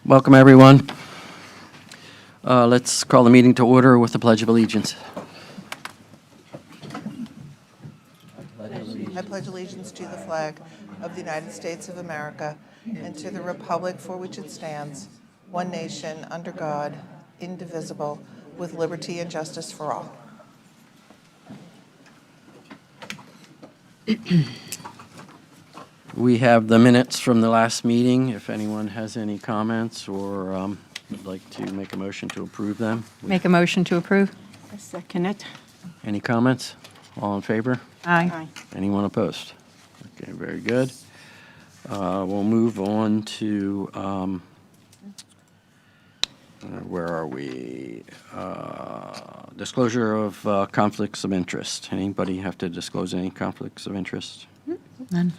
Welcome, everyone. Let's call the meeting to order with the Pledge of Allegiance. I pledge allegiance to the flag of the United States of America and to the republic for which it stands, one nation, under God, indivisible, with liberty and justice for all. We have the minutes from the last meeting. If anyone has any comments or would like to make a motion to approve them. Make a motion to approve? I second it. Any comments? All in favor? Aye. Anyone opposed? Okay, very good. We'll move on to, where are we? Disclosure of conflicts of interest. Anybody have to disclose any conflicts of interest? None.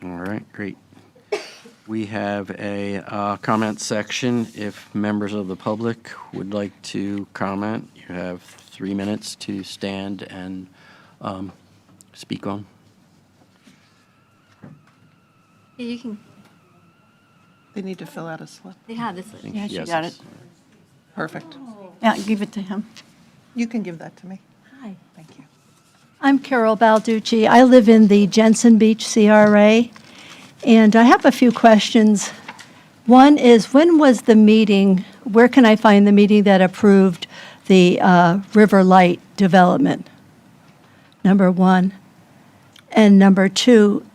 All right, great. We have a comment section. If members of the public would like to comment, you have 3 minutes to stand and speak on. Yeah, you can. They need to fill out a slip. They have this. I think Yeah, she yes, got it's- it. Perfect. Yeah, give it to him. You can give that to me. Hi. Thank you. I'm Carol Balducci. I live in the Jensen Beach CRA, and I have a few questions. One is, when was the meeting, where can I find the meeting that approved the River Light development? Number one. And number two,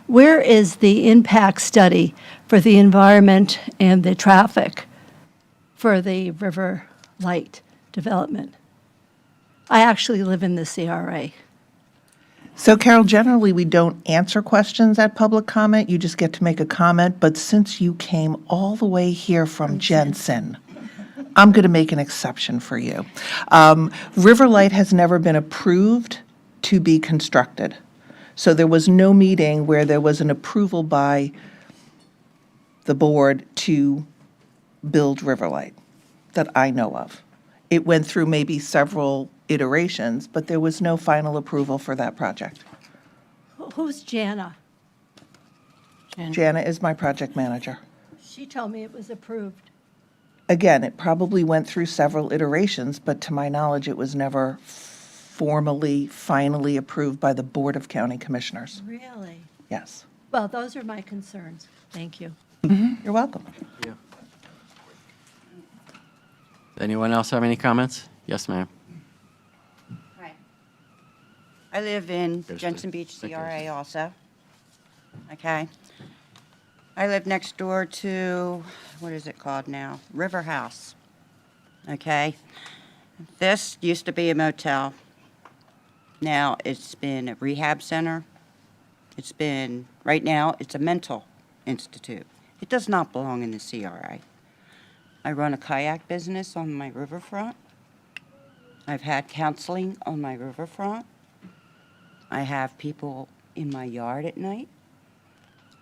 where is the impact study for the environment and the traffic for the River Light development? I actually live in the CRA. So Carol, generally, we don't answer questions at public comment. You just get to make a comment. But since you came all the way here from Jensen, I'm going to make an exception for you. River Light has never been approved to be constructed. So there was no meeting where there was an approval by the board to build River Light that I know of. It went through maybe several iterations, but there was no final approval for that project. Who's Jana? Jana is my project manager. She told me it was approved. Again, it probably went through several iterations, but to my knowledge, it was never formally, finally approved by the Board of County Commissioners. Really? Yes. Well, those are my concerns. Thank you. You're welcome. Anyone else have any comments? Yes, ma'am. Hi. I live in There's Jensen the- Beach right CRA there's- also. Okay. I live next door to, what is it called now? River House. Okay. This used to be a motel. Now it's been a rehab center. It's been, right now, it's a mental institute. It does not belong in the CRA. I run a kayak business on my riverfront. I've had counseling on my riverfront. I have people in my yard at night.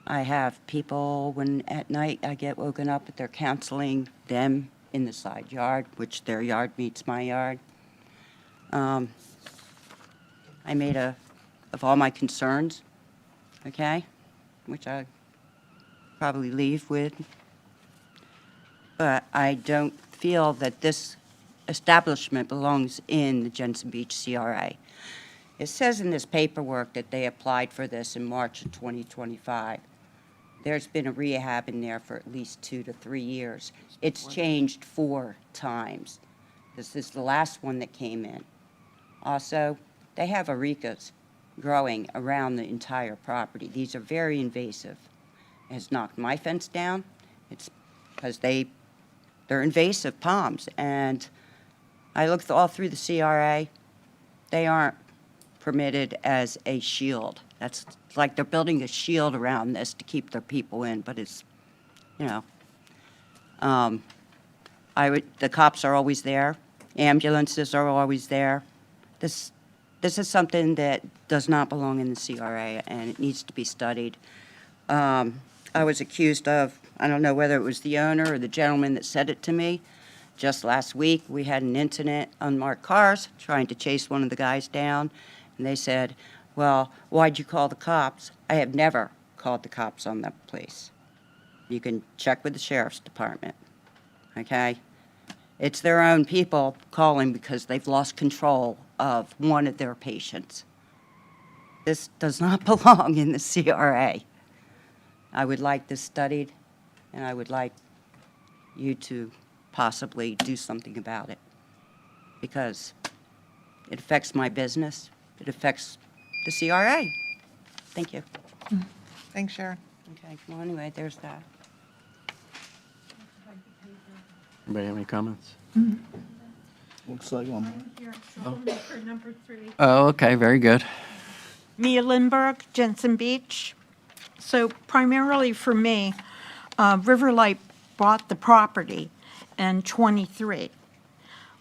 I have people when at night I get woken up that they're counseling them in the side yard, which their yard meets my yard. I made of all my concerns, okay, which I probably leave with. But I don't feel that this establishment belongs in the Jensen Beach CRA. It says in this paperwork that they applied for this in March of 2025. There's been a rehab in there for at least 2 to 3 years. It's changed 4 times. This is the last one that came in. Also, they have arekas growing around the entire property. These are very invasive. It has knocked my fence down. It's because they're invasive palms. And I looked all through the CRA. They aren't permitted as a shield. That's like they're building a shield around this to keep their people in, but it's, you know. The cops are always there. Ambulances are always there. This is something that does not belong in the CRA, and it needs to be studied. I was accused of, I don't know whether it was the owner or the gentleman that said it to me. Just last week, we had an incident, unmarked cars, trying to chase one of the guys down. And they said, well, why'd you call the cops? I have never called the cops on that place. You can check with the sheriff's department, okay? It's their own people calling because they've lost control of one of their patients. This does not belong in the CRA. I would like this studied, and I would like you to possibly do something about it, because it affects my business, it affects the CRA. Thank you. Thanks, Sharon. Okay, well, anyway, there's that. Anybody have any comments? Looks like one more. Oh, okay, very good. Mia Lindberg, Jensen Beach. So primarily for me, Riverlight bought the property in '23.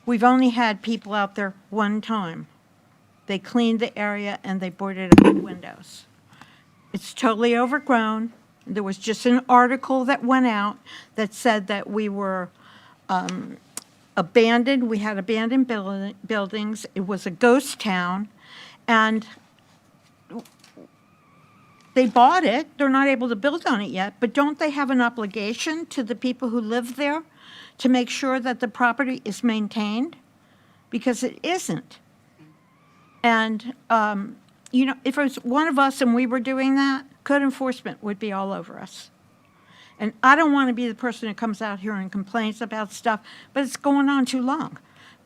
We've only had people out there one time. They cleaned the area and they boarded up the windows. It's totally overgrown. There was just an article that went out that said that we were abandoned, we had abandoned buildings, it was a ghost town, and they bought it, they're not able to build on it yet, but don't they have an obligation to the people who live there to make sure that the property is maintained? Because it isn't. And, you know, if it was one of us and we were doing that, code enforcement would be all over us. And I don't want to be the person who comes out here and complains about stuff, but it's going on too long.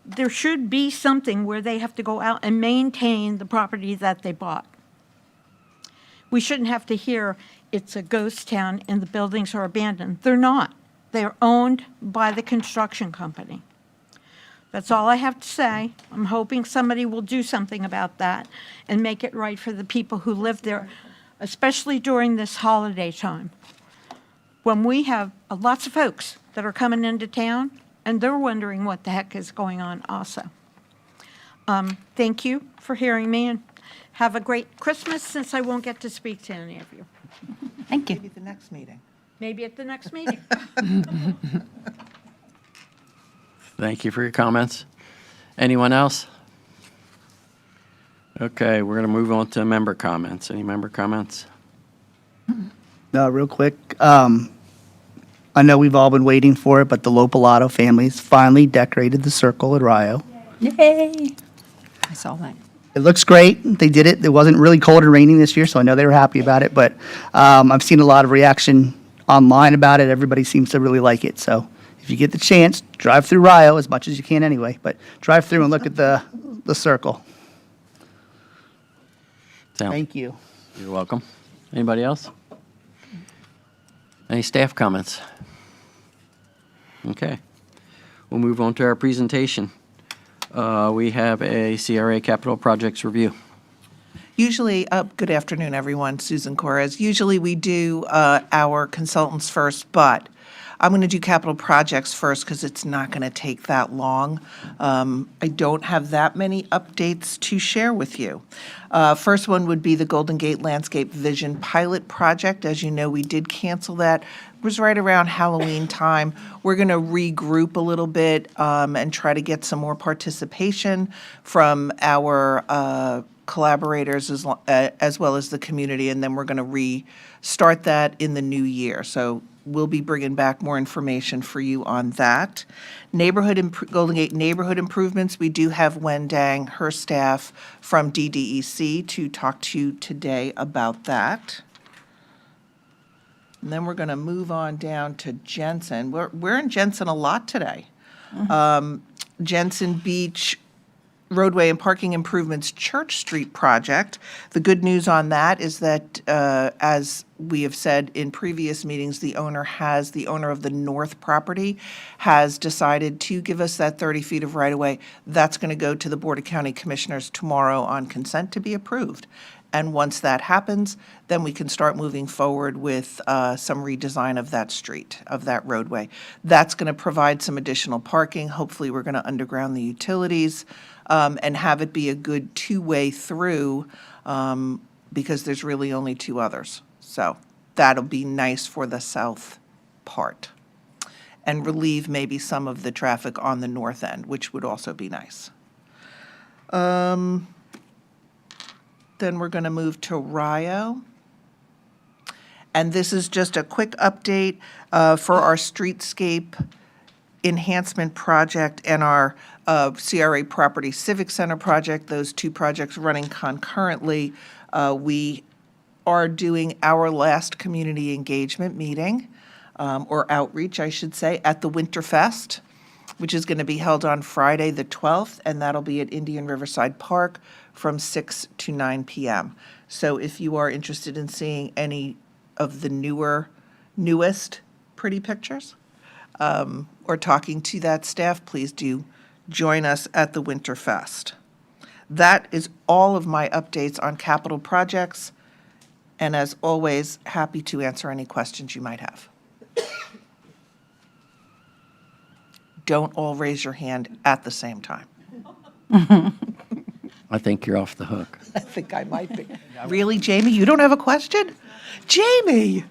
There should be something where they have to go out and maintain the property that they bought. We shouldn't have to hear it's a ghost town and the buildings are abandoned. They're not. They're owned by the construction company. That's all I have to say. I'm hoping somebody will do something about that and make it right for the people who live there, especially during this holiday time, when we have lots of folks that are coming into town, and they're wondering what the heck is going on also. Thank you for hearing me, and have a great Christmas, since I won't get to speak to any of you. Thank you. Maybe the next meeting. Maybe at the next meeting. Thank you for your comments. Anyone else? Okay, we're going to move on to member comments. Any member comments? Real quick, I know we've all been waiting for it, but the Lopalato families finally decorated the circle at Rio. Yay! I saw that. It looks great. They did it. It wasn't really cold and raining this year, so I know they were happy about it. But I've seen a lot of reaction online about it. Everybody seems to really like it. So if you get the chance, drive through Rio as much as you can anyway. But drive through and look at the circle. Thank you. You're welcome. Anybody else? Any staff comments? Okay. We'll move on to our presentation. We have a CRA capital projects review. Usually, good afternoon, everyone. Susan Corres. Usually, we do our consultants first, but I'm going to do capital projects first because it's not going to take that long. I don't have that many updates to share with you. First one would be the Golden Gate Landscape Vision Pilot Project. As you know, we did cancel that. It was right around Halloween time. We're going to regroup a little bit and try to get some more participation from our collaborators as well as the community, and then we're going to restart that in the new year. So we'll be bringing back more information for you on that. Golden Gate Neighborhood Improvements, we do have Wendang, her staff from DDEC, to talk to you today about that. And then we're going to move on down to Jensen. We're in Jensen a lot today. Jensen Beach roadway and parking improvements Church Street project. The good news on that is that, as we have said in previous meetings, the owner of the north property has decided to give us that 30 feet of right-of-way. That's going to go to the Board of County Commissioners tomorrow on consent to be approved. And once that happens, then we can start moving forward with some redesign of that street, of that roadway. That's going to provide some additional parking. Hopefully, we're going to underground the utilities and have it be a good two-way through because there's really only two others. So that'll be nice for the south part and relieve maybe some of the traffic on the north end, which would also be nice. Then we're going to move to Rio. And this is just a quick update for our streetscape enhancement project and our CRA Property Civic Center project, those two projects running concurrently. We are doing our last community engagement meeting, or outreach, I should say, at the Winterfest, which is going to be held on Friday, the 12th, and that'll be at Indian Riverside Park from 6 to 9 p.m. So if you are interested in seeing any of the newest pretty pictures, or talking to that staff, please do join us at the Winterfest. That is all of my updates on capital projects, and as always, happy to answer any questions you might have. Don't all raise your hand at the same time. I think you're off the hook. I think I might be. Really, Jamie? You don't have a question? Jamie!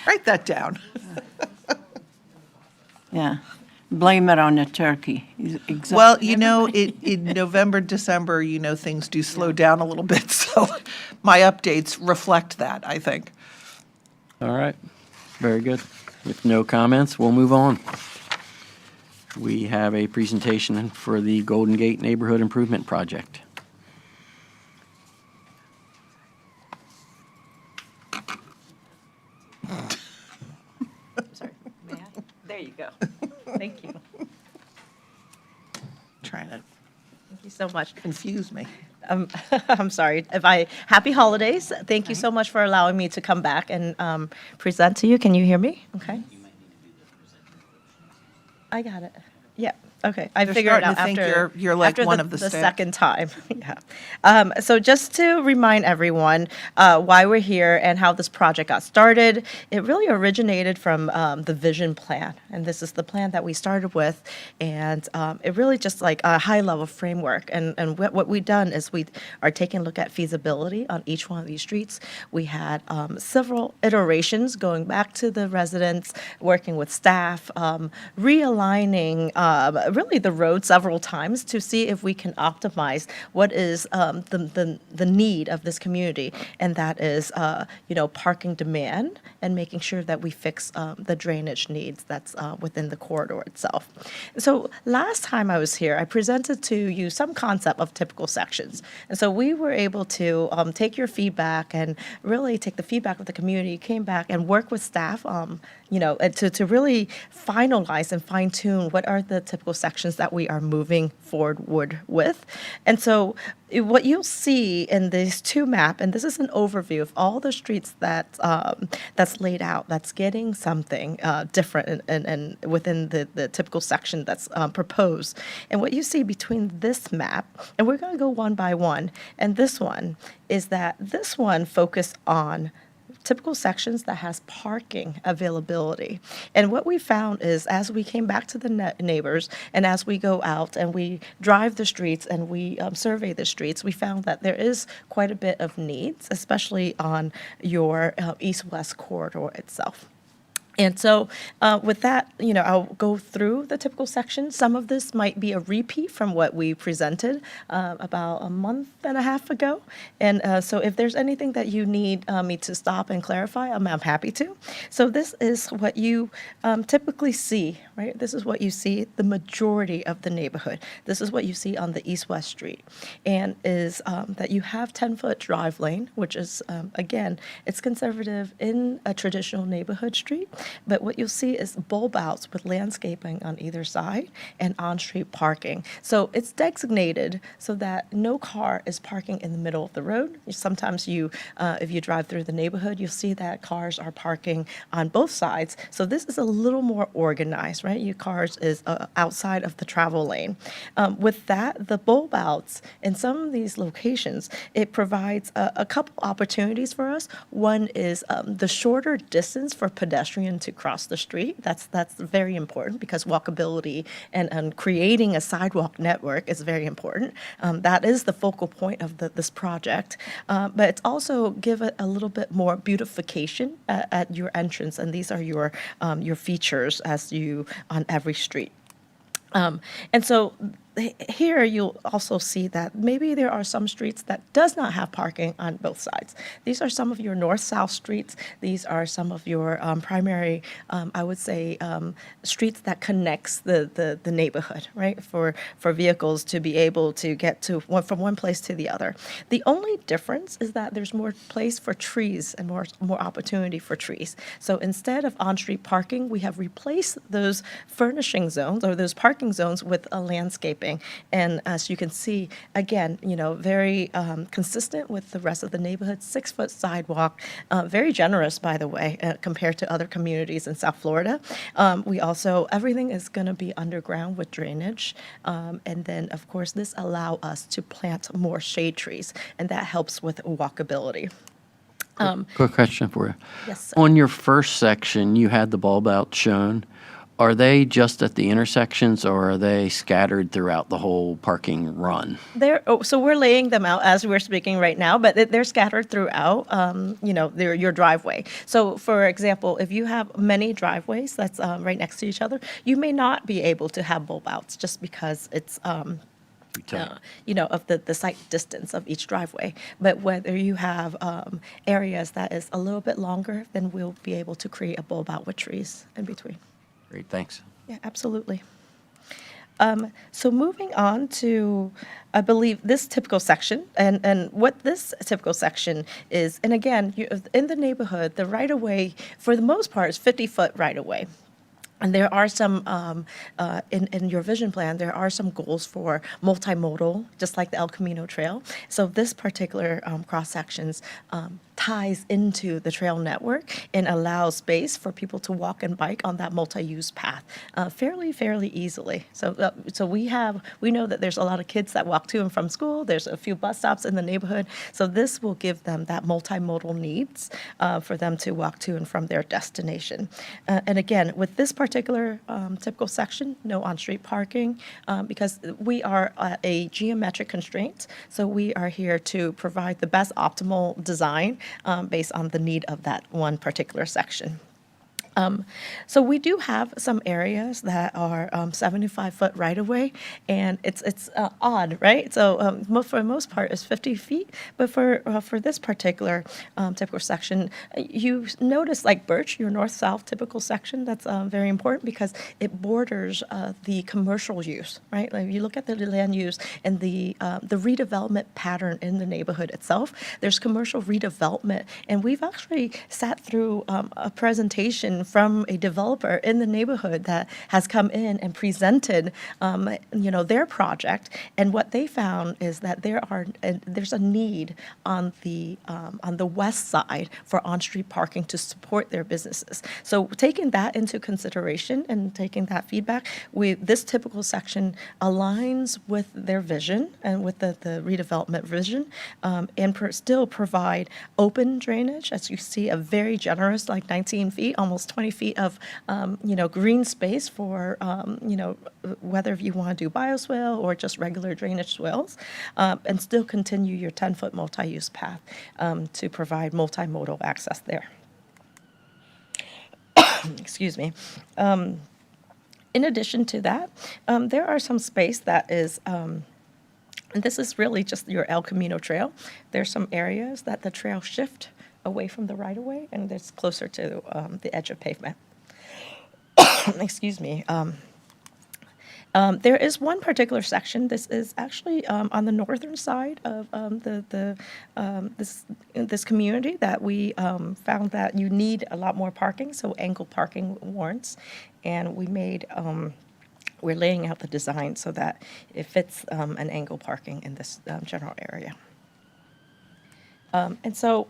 Write that down. Yeah, blame it on the turkey. Exactly. Well, in November, December, things do slow down a little bit, so my updates reflect that, I think. All right, very good. With no comments, we'll move on. We have a presentation for the Golden Gate Neighborhood Improvement Project. Sorry, may I? There you go. Thank you. Trying to Thank you so much. confuse me. I'm sorry. Happy holidays. Thank you so much for allowing me to come back and present to you. Can you hear me? Okay. I got it. Yeah. Okay. I They're figured it out starting to after think you're like after one of the staff. second time. Yeah. So just to remind everyone why we're here and how this project got started, it really originated from the vision plan, and this is the plan that we started with, and it really just like a high level framework. And what we've done is we are taking a look at feasibility on each one of these streets. We had several iterations going back to the residents, working with staff, realigning really the road several times to see if we can optimize what is the need of this community, and that is parking demand and making sure that we fix the drainage needs that's within the corridor itself. So last time I was here, I presented to you some concept of typical sections, and so we were able to take your feedback and really take the feedback of the community, came back and work with staff, to really finalize and fine tune what are the typical sections that we are moving forward with. And so what you'll see in these two map, and this is an overview of all the streets that's laid out, that's getting something different and within the typical section that's proposed. And what you see between this map, and we're going to go one by one, and this one is that this one focused on typical sections that has parking availability. And what we found is as we came back to the neighbors and as we go out and we drive the streets and we survey the streets, we found that there is quite a bit of needs, especially on your east-west corridor itself. And so with that, I'll go through the typical sections. Some of this might be a repeat from what we presented about a month and a half ago. And so if there's anything that you need me to stop and clarify, I'm happy to. So this is what you typically see, right? This is what you see the majority of the neighborhood. This is what you see on the east-west street. And is that you have 10-foot drive lane, which is, again, it's conservative in a traditional neighborhood street. But what you'll see is bulb outs with landscaping on either side and on-street parking. So it's designated so that no car is parking in the middle of the road. Sometimes if you drive through the neighborhood, you'll see that cars are parking on both sides. So this is a little more organized, right? Your cars is outside of the travel lane. With that, the bulb outs in some of these locations, it provides a couple opportunities for us. One is the shorter distance for pedestrians to cross the street. That's very important because walkability and creating a sidewalk network is very important. That is the focal point of this project. But it's also give it a little bit more beautification at your entrance, and these are your features as you on every street. And so here you'll also see that maybe there are some streets that does not have parking on both sides. These are some of your north-south streets. These are some of your primary, I would say, streets that connects the neighborhood, right? For vehicles to be able to get to from one place to the other. The only difference is that there's more place for trees and more opportunity for trees. So instead of on-street parking, we have replaced those furnishing zones or those parking zones with a landscaping. And as you can see, again, very consistent with the rest of the neighborhood, 6-foot sidewalk, very generous, by the way, compared to other communities in South Florida. We also, everything is going to be underground with drainage. And then, of course, this allow us to plant more shade trees, and that helps with walkability. Quick question for you. Yes. On your first section, you had the bulb out shown. Are they just at the intersections, or are they scattered throughout the whole parking run? So we're laying them out as we're speaking right now, but they're scattered throughout, your driveway. So, for example, if you have many driveways that's right next to each other, you may not be able to have bulb outs just because it's of the site distance of each driveway. But whether you have areas that is a little bit longer, then we'll be able to create a bulb out with trees in between. Great, thanks. Yeah, absolutely. So moving on to, I believe, this typical section, and what this typical section is, and again, in the neighborhood, the right-of-way, for the most part, is 50-foot right-of-way. And there are some, in your vision plan, there are some goals for multimodal, just like the El Camino Trail. So this particular cross-sections ties into the trail network and allows space for people to walk and bike on that multi-use path fairly easily. So we know that there's a lot of kids that walk to and from school. There's a few bus stops in the neighborhood. So this will give them that multimodal needs for them to walk to and from their destination. And again, with this particular typical section, no on-street parking, because we are at a geometric constraint. So we are here to provide the best optimal design based on the need of that one particular section. So we do have some areas that are 75-foot right-of-way, and it's odd, right? So for the most part, it's 50 feet, but for this particular typical section, you notice like Birch, your north-south typical section, that's very important because it borders the commercial use, right? Like you look at the land use and the redevelopment pattern in the neighborhood itself. There's commercial redevelopment, and we've actually sat through a presentation from a developer in the neighborhood that has come in and presented, their project. And what they found is that there's a need on the west side for on-street parking to support their businesses. So taking that into consideration and taking that feedback, this typical section aligns with their vision and with the redevelopment vision, and still provide open drainage, as you see, a very generous, like 19 feet, almost 20 feet of, green space for, whether you want to do bioswale or just regular drainage swales, and still continue your 10-foot multi-use path to provide multimodal access there. Excuse me. In addition to that, there are some space that is, and this is really just your El Camino Trail. There's some areas that the trail shift away from the right-of-way, and it's closer to the edge of pavement. Excuse me. There is one particular section. This is actually on the northern side of this community that we found that you need a lot more parking, so angle parking warrants, and we're laying out the design so that it fits an angle parking in this general area. And so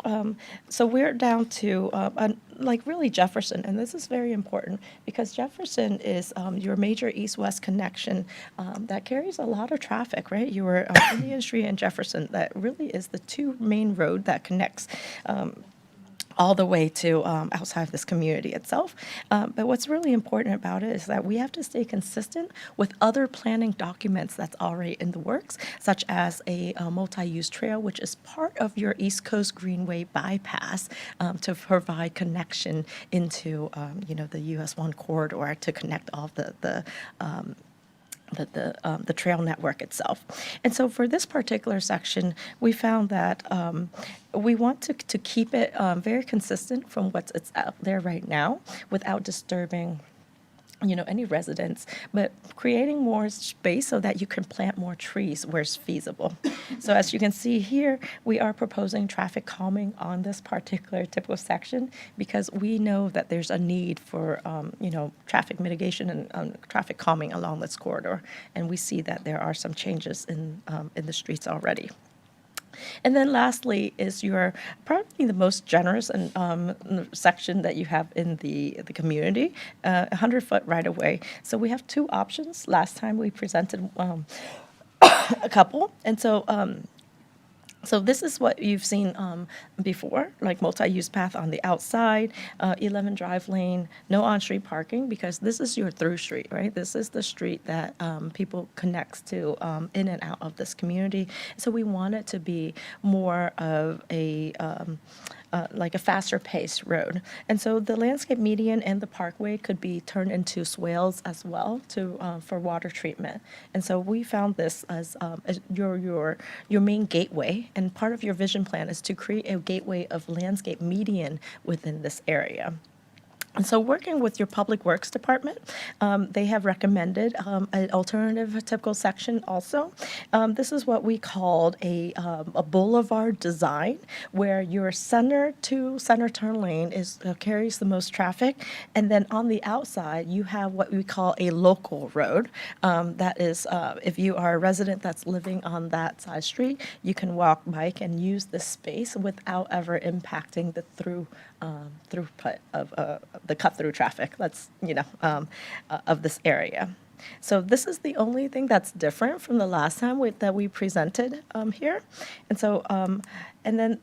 we're down to really Jefferson, and this is very important because Jefferson is your major east-west connection that carries a lot of traffic, right? You were Indian Street and Jefferson. That really is the two main road that connects all the way to outside of this community itself. But what's really important about it is that we have to stay consistent with other planning documents that's already in the works, such as a multi-use trail, which is part of your East Coast Greenway bypass to provide connection into, the US 1 corridor to connect all the the trail network itself. And so for this particular section, we found that we want to keep it very consistent from what's out there right now without disturbing any residents, but creating more space so that you can plant more trees where it's feasible. So as you can see here, we are proposing traffic calming on this particular typical section because we know that there's a need for, traffic mitigation and traffic calming along this corridor. And we see that there are some changes in the streets already. And then lastly is your probably the most generous and section that you have in the community, 100-foot right-of-way. So we have two options. Last time we presented a couple, and so this is what you've seen before, like multi-use path on the outside, 11 drive lane, no on-street parking, because this is your through street, right? This is the street that people connects to in and out of this community. So we want it to be more of a like a faster paced road. And so the landscape median and the parkway could be turned into swales as well for water treatment. And so we found this as your main gateway, and part of your vision plan is to create a gateway of landscape median within this area. And so working with your Public Works Department, they have recommended an alternative typical section also. This is what we called a boulevard design, where your center to center turn lane carries the most traffic, and then on the outside you have what we call a local road. That is, if you are a resident that's living on that side street, you can walk, bike, and use this space without ever impacting the throughput of the cut-through traffic of this area. So this is the only thing that's different from the last time that we presented here. And so, and then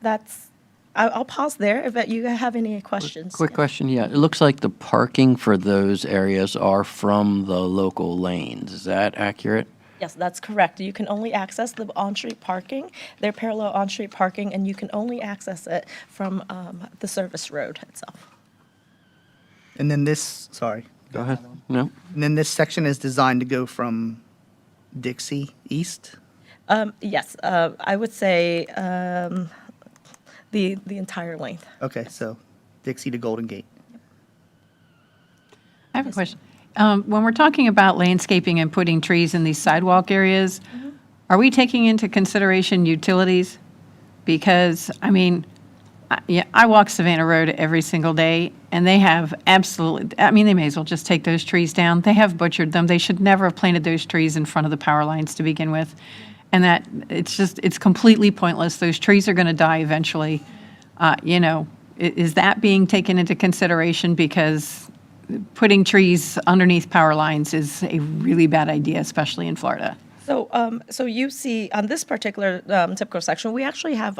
I'll pause there if you have any questions. Quick question, yeah. It looks like the parking for those areas are from the local lanes. Is that accurate? Yes, that's correct. You can only access the on-street parking. They're parallel on-street parking, and you can only access it from the service road itself. And then sorry. Go ahead. No? And then this section is designed to go from Dixie east? Yes, I would say the entire length. Okay, so Dixie to Golden Gate. I have a question. When we're talking about landscaping and putting trees in these sidewalk areas, are we taking into consideration utilities? Because, I mean, I walk Savannah Road every single day, and they have they may as well just take those trees down. They have butchered them. They should never have planted those trees in front of the power lines to begin with. And that, it's completely pointless. Those trees are going to die eventually. Is that being taken into consideration? Because putting trees underneath power lines is a really bad idea, especially in Florida. So you see on this particular typical section, we actually have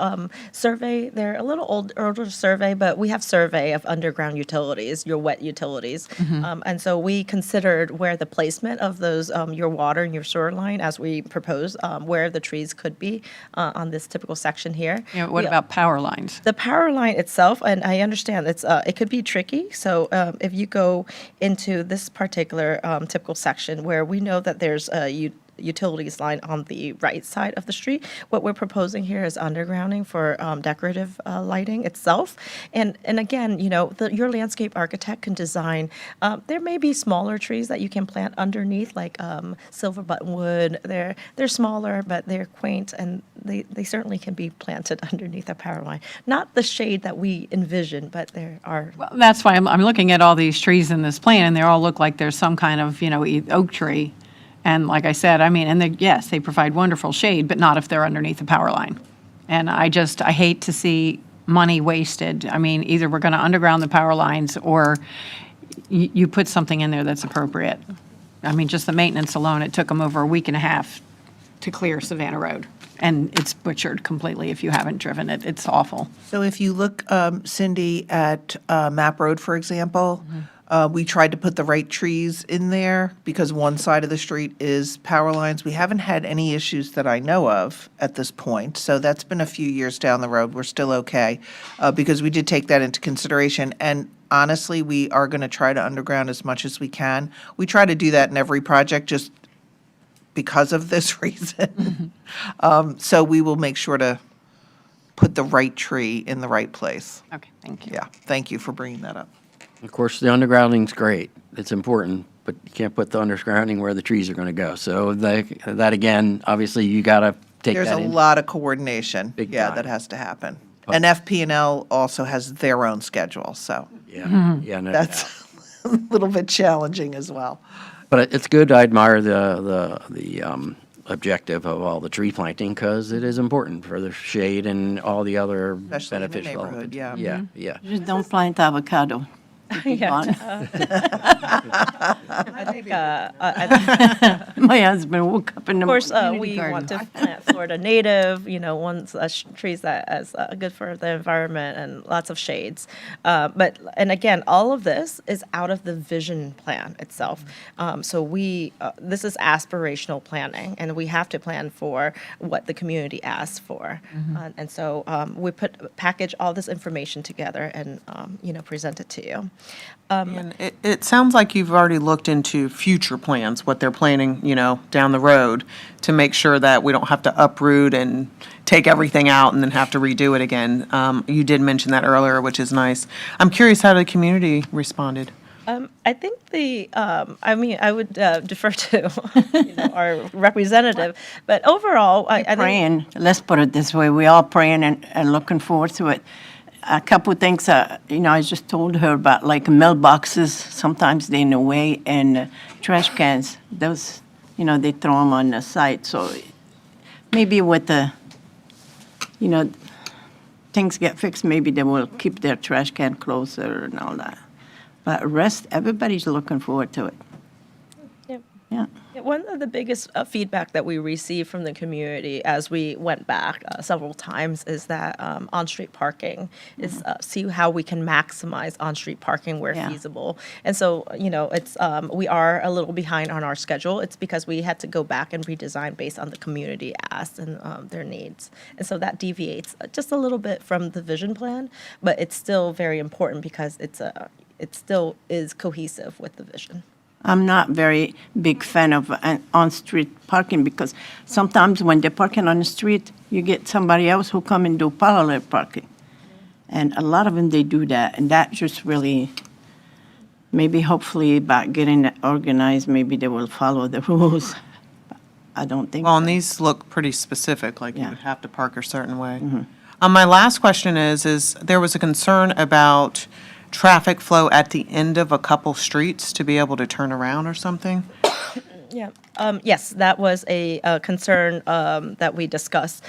survey. They're a little older survey, but we have survey of underground utilities, your wet utilities. And so we considered where the placement of those, your water and your sewer line, as we propose, where the trees could be on this typical section here. What about power lines? The power line itself, and I understand it could be tricky. So if you go into this particular typical section where we know that there's a utilities line on the right side of the street. What we're proposing here is undergrounding for decorative lighting itself. And again, your landscape architect can design, there may be smaller trees that you can plant underneath, like silver buttonwood. They're smaller, but they're quaint, and they certainly can be planted underneath a power line. Not the shade that we envision, but there are. Well, that's why I'm looking at all these trees in this plan, and they all look like there's some kind of, oak tree. And like I said, yes, they provide wonderful shade, but not if they're underneath the power line. And I hate to see money wasted. Either we're going to underground the power lines, or you put something in there that's appropriate. Just the maintenance alone, it took them over a week and a half to clear Savannah Road. And it's butchered completely if you haven't driven it. It's awful. So if you look, Cindy, at Map Road, for example, we tried to put the right trees in there because one side of the street is power lines. We haven't had any issues that I know of at this point, so that's been a few years down the road. We're still okay because we did take that into consideration. And honestly, we are going to try to underground as much as we can. We try to do that in every project, just because of this reason. So we will make sure to put the right tree in the right place. Okay, thank you. Yeah, thank you for bringing that up. Of course, the undergrounding's great. It's important, but you can't put the undergrounding where the trees are going to go. So that again, obviously, you got to take There's that a in. lot of coordination, Big yeah, time. that has to happen. And FP&L also has their own schedule, so Yeah, yeah, no doubt. that's a little bit challenging as well. But it's good. I admire the objective of all the tree planting because it is important for the shade and all the other Especially in the beneficial neighborhood, elements. yeah. Yeah, yeah. Just don't plant avocado. Yeah. My husband woke up in the Of course, morning. we want to plant Florida native, ones, trees that is good for the environment and lots of shades. And again, all of this is out of the vision plan itself. So this is aspirational planning, and we have to plan for what the community asks for. And so we package all this information together and, present it to you. And it sounds like you've already looked into future plans, what they're planning, down the road, to make sure that we don't have to uproot and take everything out and then have to redo it again. You did mention that earlier, which is nice. I'm curious how the community responded. I think I would defer to our representative, but overall, I think. Praying, let's put it this way, we all praying and looking forward to it. A couple things, I just told her about, like mailboxes, sometimes they're in the way, and trash cans, those, they throw them on the side, so maybe with the, things get fixed, maybe they will keep their trash can closer and all that. But rest, everybody's looking forward to it. Yep. Yeah. One of the biggest feedback that we received from the community as we went back several times is that on-street parking is see how we can maximize on-street parking where Yeah. feasible. And so, it's we are a little behind on our schedule. It's because we had to go back and redesign based on the community asks and their needs. And so that deviates just a little bit from the vision plan, but it's still very important because it still is cohesive with the vision. I'm not very big fan of on-street parking because sometimes when they're parking on the street, you get somebody else who come and do parallel parking. And a lot of them, they do that, and that just really, maybe hopefully by getting it organized, maybe they will follow the rules. I don't think Well, so. and these look pretty specific, like you Yeah. would have to park a certain way. My last question is there was a concern about traffic flow at the end of a couple streets to be able to turn around or something? Yeah. Yes, that was a concern that we discussed.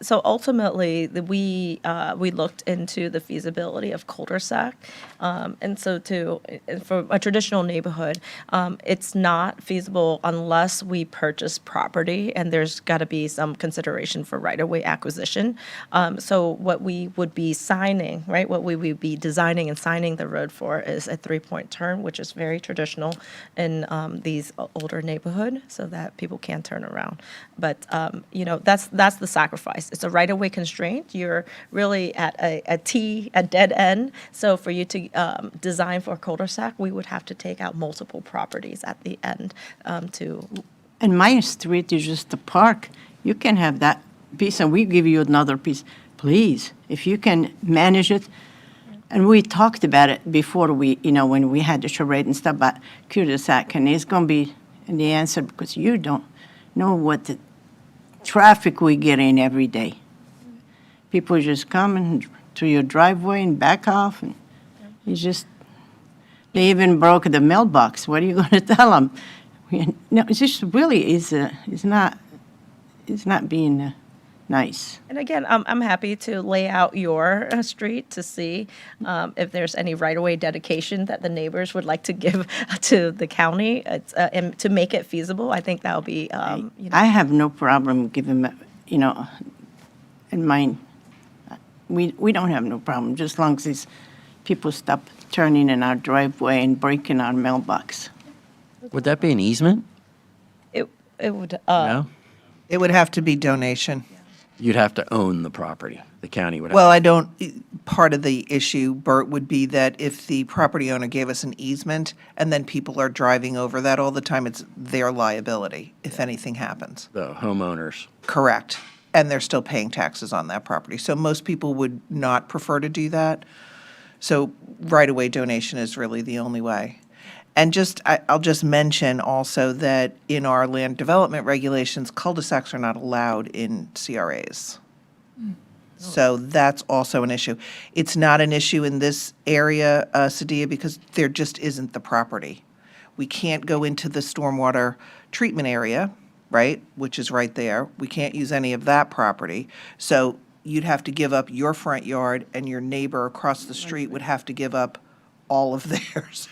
So ultimately, we looked into the feasibility of cul-de-sac, and so for a traditional neighborhood, it's not feasible unless we purchase property, and there's got to be some consideration for right-of-way acquisition. So what we would be signing, right? What we would be designing and signing the road for is a three-point turn, which is very traditional in these older neighborhoods. So that people can turn around. But, that's the sacrifice. It's a right-of-way constraint. You're really at a dead end. So for you to design for a cul-de-sac, we would have to take out multiple properties at the end to. And my street is just a park. You can have that piece, and we give you another piece. Please, if you can manage it. And we talked about it before when we had the charade and stuff about cul-de-sac, and it's going to be the answer because you don't know what the traffic we get in every day. People just come to your driveway and back off, and they even broke the mailbox. What are you going to tell them? No, it's just really it's not being nice. And again, I'm happy to lay out your street to see if there's any right-of-way dedication that the neighbors would like to give to the county and to make it feasible. I think that'll be, I have no problem giving, in mine, we don't have no problem, just as long as these people stop turning in our driveway and breaking our mailbox. Would that be an easement? it would, No? It would have to be donation. You'd have to own the property. The county would have. Well, I don't, part of the issue, Bert, would be that if the property owner gave us an easement and then people are driving over that all the time, it's their liability if anything happens. The homeowners. Correct. And they're still paying taxes on that property. So most people would not prefer to do that. So right-of-way donation is really the only way. And I'll just mention also that in our land development regulations, cul-de-sacs are not allowed in CRAs. So that's also an issue. It's not an issue in this area, Sadia, because there just isn't the property. We can't go into the stormwater treatment area, right, which is right there. We can't use any of that property. So you'd have to give up your front yard, and your neighbor across the street would have to give up all of theirs.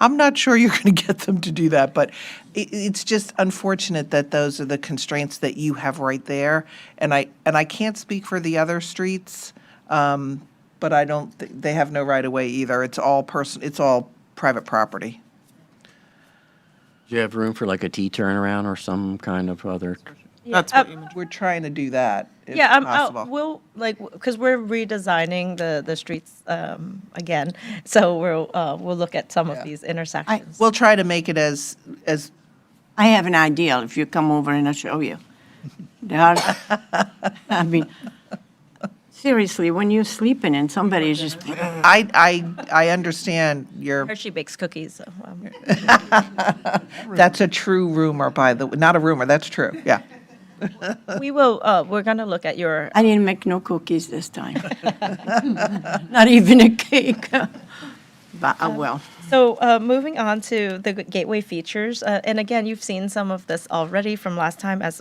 I'm not sure you're going to get them to do that, but it's just unfortunate that those are the constraints that you have right there. And I can't speak for the other streets, but I don't, they have no right of way either. It's all private property. Do you have room for like a T-turnaround or some kind of other? That's what you We're trying to do that, if Yeah, possible. we'll, because we're redesigning the streets again, so we'll look at some of these intersections. We'll try to make it as I have an idea if you come over and I'll show you. There are, I mean, seriously, when you're sleeping and somebody is just, I understand your, Hershey bakes cookies, so. that's a true rumor, not a rumor, that's true, yeah. We will, we're going to look at your, I didn't make no cookies this time. Not even a cake. But I will. so moving on to the gateway features, and again, you've seen some of this already from last time as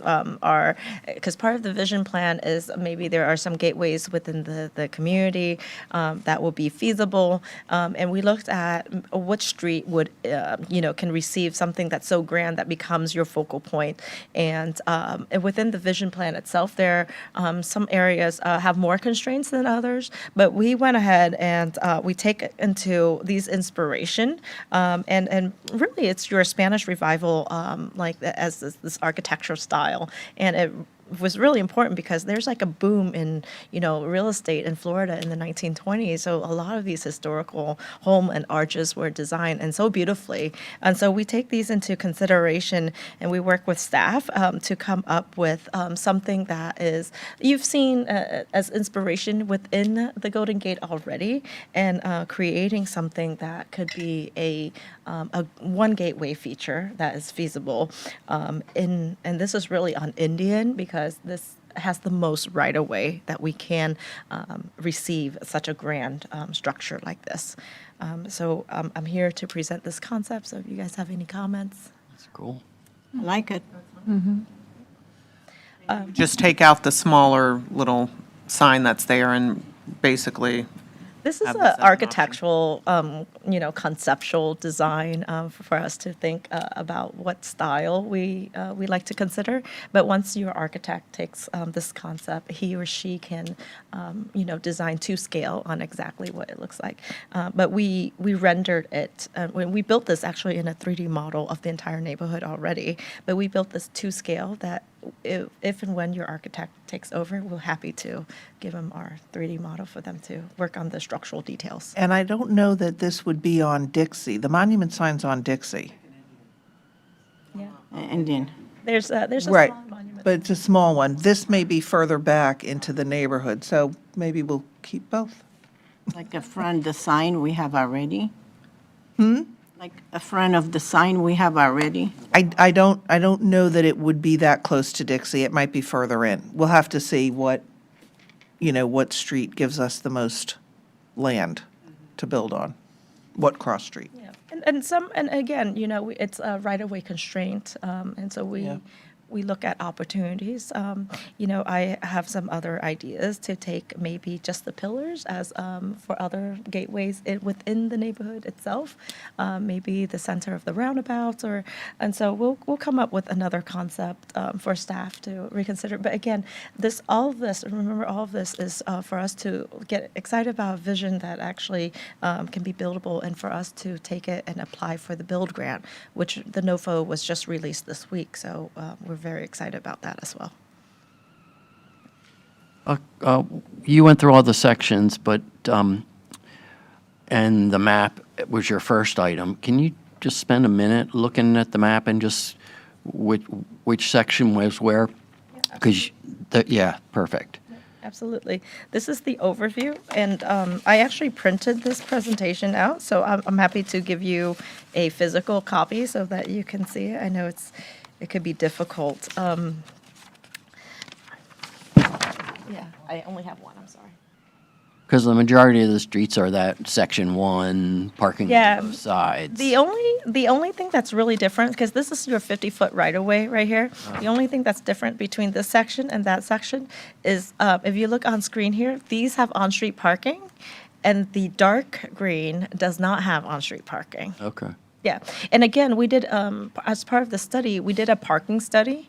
because part of the vision plan is maybe there are some gateways within the community that will be feasible, and we looked at which street would, can receive something that's so grand that becomes your focal point. And within the vision plan itself, there some areas have more constraints than others, but we went ahead and we take into these inspiration, and really it's your Spanish revival, as this architectural style, and it was really important because there's like a boom in, real estate in Florida in the 1920s. So a lot of these historical home and arches were designed and so beautifully. And so we take these into consideration and we work with staff to come up with something that is, you've seen as inspiration within the Golden Gate already, and creating something that could be a one gateway feature that is feasible. And this is really on Indian because this has the most right-of-way that we can receive such a grand structure like this. So I'm here to present this concept, so if you guys have any comments. That's cool. I like it. just take out the smaller little sign that's there and basically, This is Have an this as an architectural, conceptual design for us to think about what style we like to consider. But once your architect takes this concept, he or she can, design to scale on exactly what it looks like. But we rendered it, when we built this actually in a 3D model of the entire neighborhood already, but we built this to scale that if and when your architect takes over, we're happy to give them our 3D model for them to work on the structural details. And I don't know that this would be on Dixie. The monument sign's on Dixie. Yeah. Indian. There's a Right, small monument. but it's a small one. This may be further back into the neighborhood, so maybe we'll keep both. Like a front, the sign we have already? Like a front of the sign we have already? I don't know that it would be that close to Dixie. It might be further in. We'll have to see what street gives us the most land to build on, what cross street. Yeah. And again, it's a right-of-way constraint, and so Yeah. we look at opportunities. I have some other ideas to take maybe just the pillars as for other gateways within the neighborhood itself, maybe the center of the roundabouts, and so we'll come up with another concept for staff to reconsider. But again, all of this is for us to get excited about a vision that actually can be buildable, and for us to take it and apply for the build grant, which the NOFO was just released this week. So we're very excited about that as well. You went through all the sections, but, and the map was your first item. Can you just spend a minute looking at the map and just which section was where? Because, yeah, perfect. Absolutely. This is the overview, and I actually printed this presentation out, so I'm happy to give you a physical copy so that you can see it. I know it could be difficult. Yeah, I only have one, I'm sorry. Because the majority of the streets are that section 1, parking Yeah, on both sides. The only thing that's really different, because this is your 50-foot right-of-way right here, the only thing that's different between this section and that section is, if you look on screen here, these have on-street parking, and the dark green does not have on-street parking. Okay. Yeah, and again, we did, as part of the study, we did a parking study.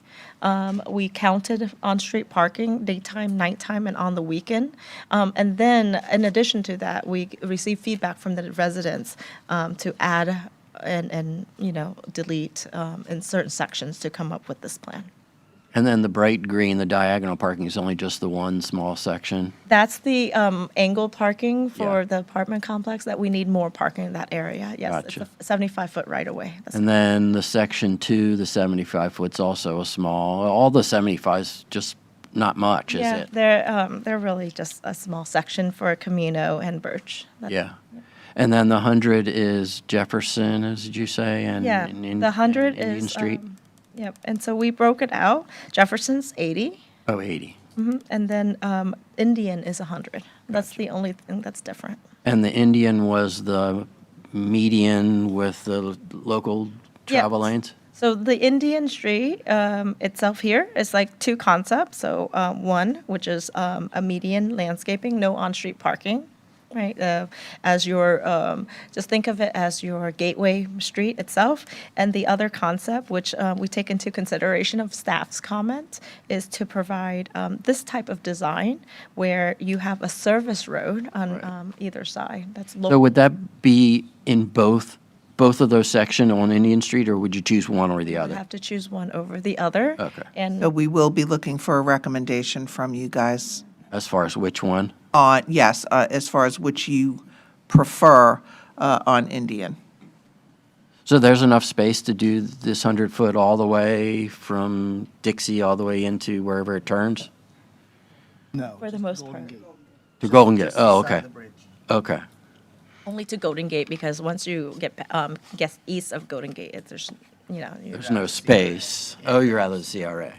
We counted on-street parking, daytime, nighttime, and on the weekend. And then, in addition to that, we received feedback from the residents to add and delete in certain sections to come up with this plan. And then the bright green, the diagonal parking is only just the one small section? That's the angled parking for Yeah. the apartment complex, that we need more parking in that area. Yes, it's Gotcha. a 75-foot right-of-way. And then the section 2, the 75-foot's also a small, all the 75's just not much, is Yeah, it? they're really just a small section for Camino and Birch. That's- Yeah. And then the 100 is Jefferson, as did you say? And Yeah, and the 100 and Indian is, Street? Yep, and so we broke it out. Jefferson's 80, Oh, 80. and then Indian is 100. That's the only thing that's different. And the Indian was the median with the local Yeah. travel lanes? So the Indian Street itself here is like two concepts. So one, which is a median landscaping, no on-street parking, right? As your, just think of it as your gateway street itself. And the other concept, which we take into consideration of staff's comment, is to provide this type of design where you have a service road on either side. That's So local. would that be in both of those sections on Indian Street, or would you choose one or the You other? have to choose one over the other. Okay. And So we will be looking for a recommendation from you guys As far as which one? on, yes, as far as which you prefer on Indian. So there's enough space to do this 100-foot all the way from Dixie all the way into wherever it turns? No. for the most part. To Golden Gate, oh, okay. Okay. Only to Golden Gate, because once you get east of Golden Gate, there's, There's no space. Oh, you're out of the CRA.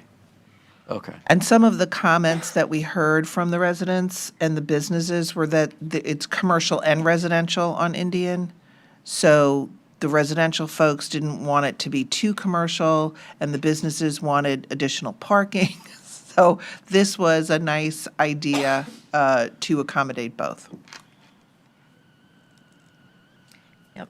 Okay. And some of the comments that we heard from the residents and the businesses were that it's commercial and residential on Indian. So the residential folks didn't want it to be too commercial, and the businesses wanted additional parking. So this was a nice idea to accommodate both. Yep.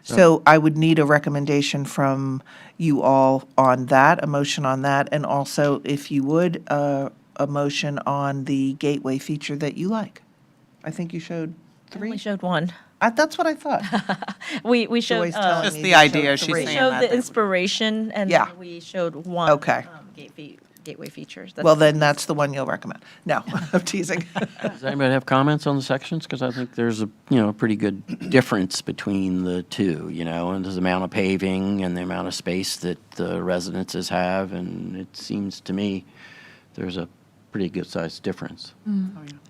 So I would need a recommendation from you all on that, a motion on that, and also, if you would, a motion on the gateway feature that you like. I think you showed We three. showed one. That's what I thought. We showed, Joy's telling Just me the they showed idea, she's three. saying showed that the they would- inspiration, and Yeah. then we showed one. Okay. Gateway features. Well, then that's the one you'll recommend. No, I'm teasing. Does anybody have comments on the sections? Because I think there's a pretty good difference between the two, and there's the amount of paving and the amount of space that the residences have, and it seems to me there's a pretty good-sized difference.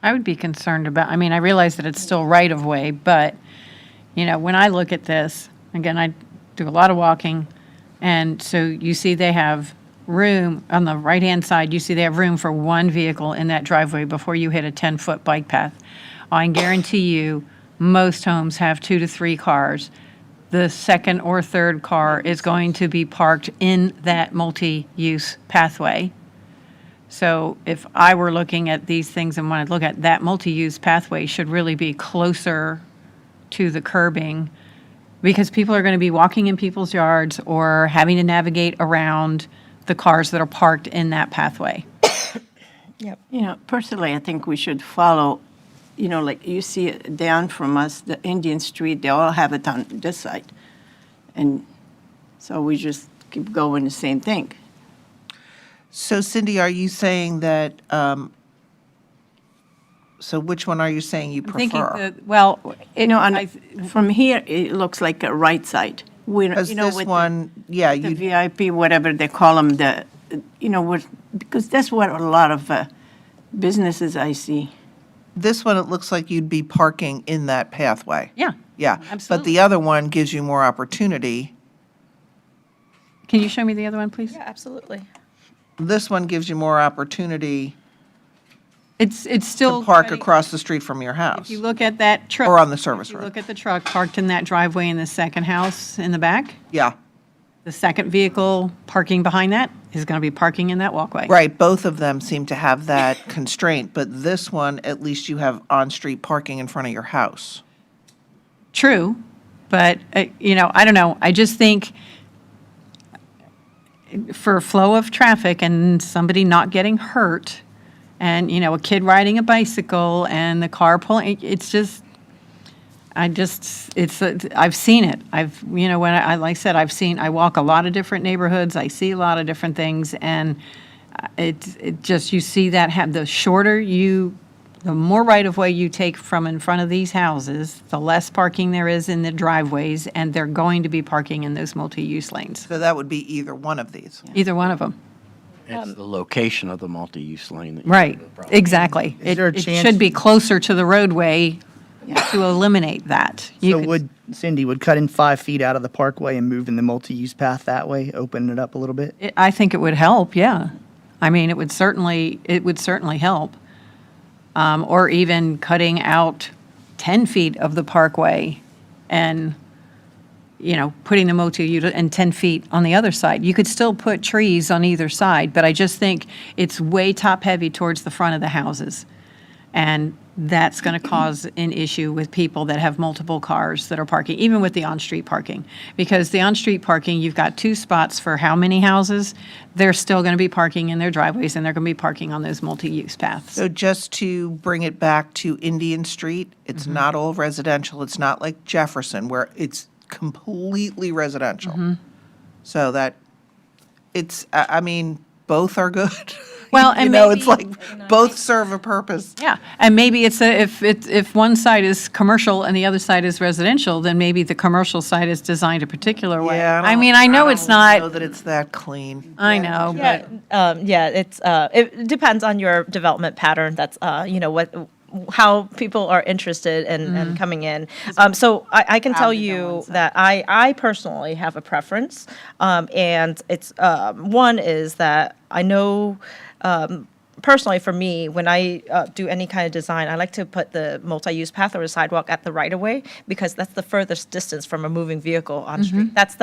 I would be concerned about, I mean, I realize that it's still right-of-way, but, when I look at this, again, I do a lot of walking, and so you see they have room, on the right-hand side, you see they have room for one vehicle in that driveway before you hit a 10-foot bike path. I can guarantee you, most homes have 2 to 3 cars. The second or third car is going to be parked in that multi-use pathway. So if I were looking at these things and wanted to look at that multi-use pathway should really be closer to the curbing, because people are going to be walking in people's yards or having to navigate around the cars that are parked in that pathway. Yep. Personally, I think we should follow, like you see it down from us, the Indian Street, they all have it on this side. And so we just keep going the same thing. So Cindy, are you saying that So which one are you saying you I'm thinking prefer? well, You know, I- from here, it looks like a right side. Because this with one, yeah, the you, VIP, whatever they call them, because that's what a lot of businesses I see. this one, it looks like you'd be parking in that pathway. yeah. Yeah. But Absolutely. the other one gives you more opportunity. Can you show me the other one, please? Yeah, absolutely. This one gives you more opportunity It's still. to park cutting- across the street from your house. If you look at that truck. Or on the service if you road. look at the truck parked in that driveway in the second house in the back, Yeah, the second vehicle parking behind that is going to be parking in that walkway. right. Both of them seem to have that constraint, but this one, at least you have on-street parking in front of your house. True, but, I don't know. I just think for flow of traffic and somebody not getting hurt, and, a kid riding a bicycle and the car pulling, it's just, I've seen it. When like I said, I walk a lot of different neighborhoods, I see a lot of different things, and it just, you see that the more right-of-way you take from in front of these houses, the less parking there is in the driveways, and they're going to be parking in those multi-use lanes, So that would be either one of these. either one of them. It's the location of the multi-use lane. that you Right, have the problem. exactly. Is there a It chance- should be closer to the roadway to eliminate that. You So could- Cindy, would cutting 5 feet out of the parkway and moving the multi-use path that way, open it up a little bit? I think it would help, yeah. I mean, it would certainly help. Or even cutting out 10 feet of the parkway and, putting the multi-use, and 10 feet on the other side. You could still put trees on either side, but I just think it's way top-heavy towards the front of the houses. And that's going to cause an issue with people that have multiple cars that are parking, even with the on-street parking. Because the on-street parking, you've got 2 spots for how many houses? They're still going to be parking in their driveways, and they're going to be parking on those multi-use paths. So just to bring it back to Indian Street, it's not all residential. It's not like Jefferson where it's completely residential. So that, I mean, both are good. Well, and It's maybe- like both serve a purpose. Yeah, and maybe if one side is commercial and the other side is residential, then maybe the commercial side is designed a particular way. Yeah, I mean, I know it's don't know not, that it's that clean. I know, but. It depends on your development pattern. That's how people are interested in coming in. So I can tell you that I personally have a preference, and it's one is that I know. Personally, for me, when I do any kind of design, I like to put the multi-use path or a sidewalk at the right-of-way because that's the furthest distance from a moving vehicle on street. That's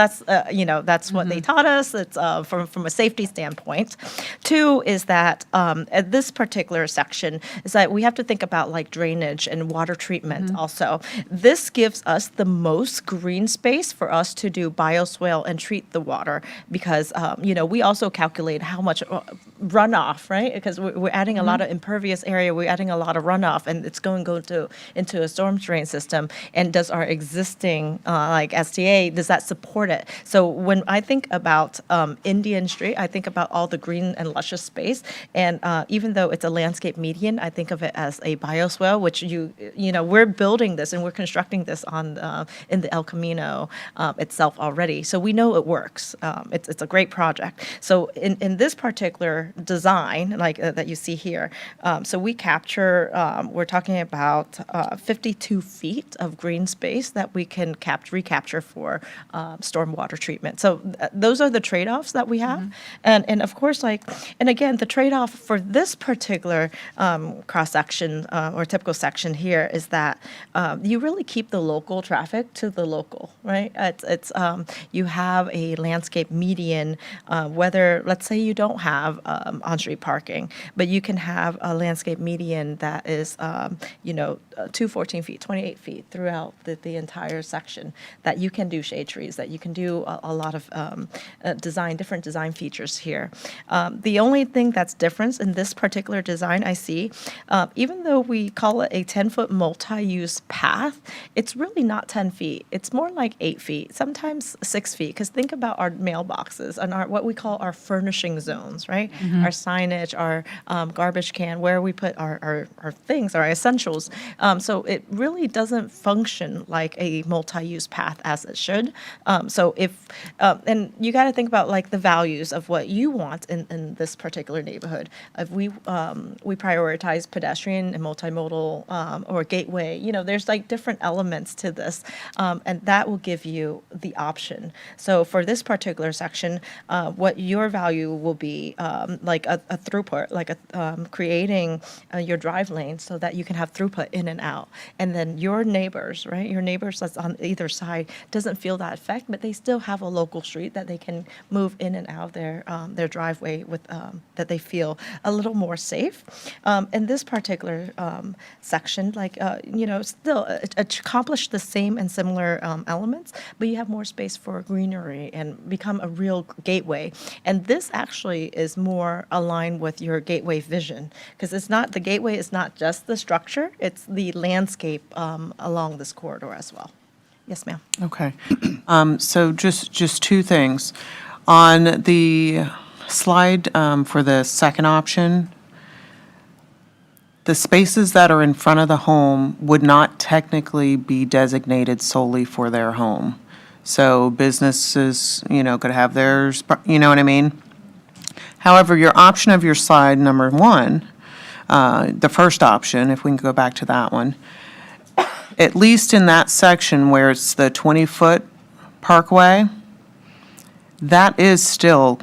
what they taught us. It's from a safety standpoint. 2 is that at this particular section is that we have to think about like drainage and water treatment also. This gives us the most green space for us to do bioswale and treat the water because we also calculate how much runoff, right? Because we're adding a lot of impervious area, we're adding a lot of runoff, and it's going to go into a storm drain system. And does our existing, like STA, does that support it? So when I think about Indian Street, I think about all the green and luscious space. And even though it's a landscape median, I think of it as a bioswale, which we're building this and we're constructing this on in the El Camino itself already. So we know it works. It's a great project. So in this particular design, like that you see here. So we capture, we're talking about 52 feet of green space that we can recapture for stormwater treatment. So those are the trade-offs that we have. And of course, and again, the trade-off for this particular cross-section or typical section here is that you really keep the local traffic to the local, right? It's you have a landscape median, whether, let's say you don't have on-street parking, but you can have a landscape median that is, 14 feet, 28 feet throughout the entire section, that you can do shade trees, that you can do a lot of different design features here. The only thing that's different in this particular design I see, even though we call it a 10-foot multi-use path, it's really not 10 feet. It's more like 8 feet, sometimes 6 feet, because think about our mailboxes and what we call our furnishing zones, right? our signage, our garbage can, where we put our things, our essentials. So it really doesn't function like a multi-use path as it should. So if, and you got to think about like the values of what you want in this particular neighborhood. If we prioritize pedestrian and multimodal or gateway, there's like different elements to this, and that will give you the option. So for this particular section, what your value will be, like a throughput, like creating your drive lane so that you can have throughput in and out. And then your neighbors, right? Your neighbors that's on either side doesn't feel that effect, but they still have a local street that they can move in and out of their driveway with that they feel a little more safe. In this particular section, like still accomplish the same and similar elements, but you have more space for greenery and become a real gateway. And this actually is more aligned with your gateway vision, because the gateway is not just the structure, it's the landscape along this corridor as well. Yes, ma'am. Okay. So just two things. On the slide for the second option, the spaces that are in front of the home would not technically be designated solely for their home. So businesses, could have theirs, you know what I mean? However, your option of your slide number one, the first option, if we can go back to that one, at least in that section where it's the 20-foot parkway, that is still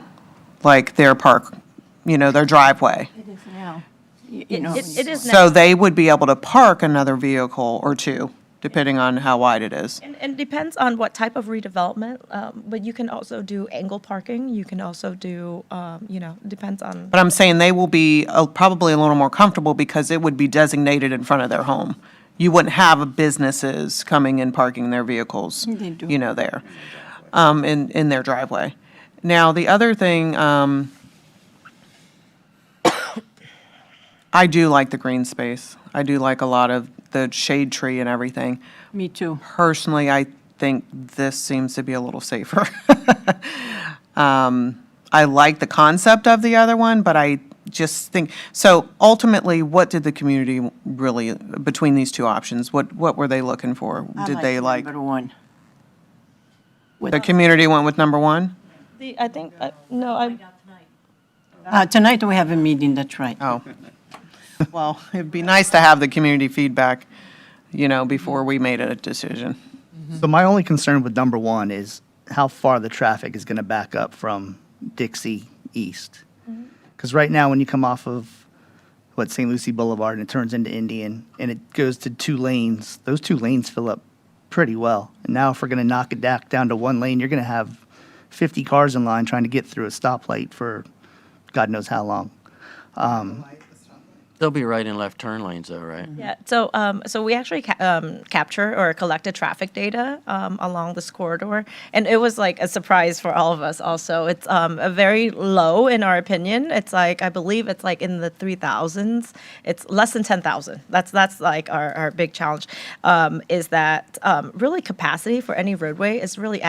like their their driveway. It is now. It is So they would be able to park another vehicle or two, depending on how wide it is. And depends on what type of redevelopment, but you can also do angle parking. You can also do, depends on. But I'm saying they will be probably a little more comfortable because it would be designated in front of their home. You wouldn't have businesses coming and parking their vehicles, They do. there, in their driveway. Now, the other thing, I do like the green space. I do like a lot of the shade tree and everything. Me too. Personally, I think this seems to be a little safer. I like the concept of the other one, but I just think, so ultimately, what did the community really, between these two options, what were they looking for? Did they like, Number one. the community went with number one? I think, no, Tonight we have a meeting, that's right. Oh. Well, it'd be nice to have the community feedback, before we made a decision. So my only concern with number one is how far the traffic is going to back up from Dixie East. Because right now, when you come off of, St. Lucie Boulevard, and it turns into Indian, and it goes to 2 lanes, those 2 lanes fill up pretty well. And now if we're going to knock it down to 1 lane, you're going to have 50 cars in line trying to get through a stoplight for God knows how long. They'll be right and left turn lanes though, right? Yeah, so we actually capture or collected traffic data along this corridor, and it was like a surprise for all of us also. It's a very low in our opinion. It's like, I believe it's like in the 3,000s. It's less than 10,000. That's like our big challenge, is that really capacity for any roadway is really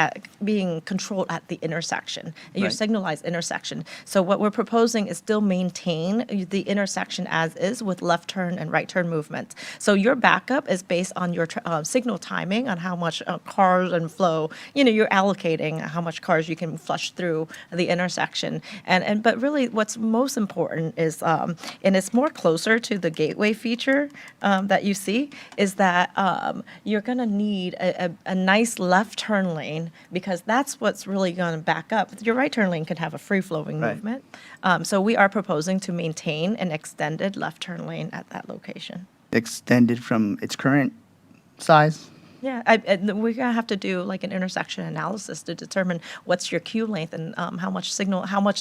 being controlled at the intersection, your Right. signalized intersection. So what we're proposing is still maintain the intersection as is with left turn and right turn movement. So your backup is based on your signal timing, on how much cars and flow, you're allocating how much cars you can flush through the intersection. But really what's most important is, and it's more closer to the gateway feature that you see, is that you're going to need a nice left turn lane, because that's what's really going to back up. Your right turn lane can have a free-flowing Right. movement. So we are proposing to maintain an extended left turn lane at that location. Extended from its current size. Yeah, we're gonna have to do like an intersection analysis to determine what's your queue length and how much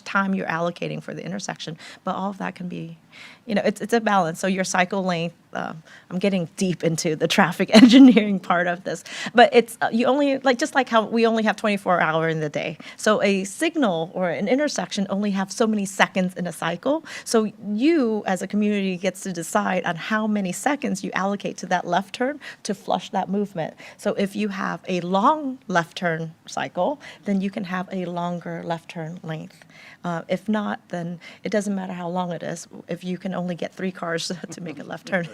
time you're allocating for the intersection. But all of that can be, it's a balance. So your cycle length, I'm getting deep into the traffic engineering part of this, but it's you only just like how we only have 24 hours in the day. So a signal or an intersection only have so many seconds in a cycle. So you as a community gets to decide on how many seconds you allocate to that left turn to flush that movement. limit. So if you have a long left turn cycle, then you can have a longer left turn length. If not, then it doesn't matter how long it is. If you can only get 3 cars to make a left turn,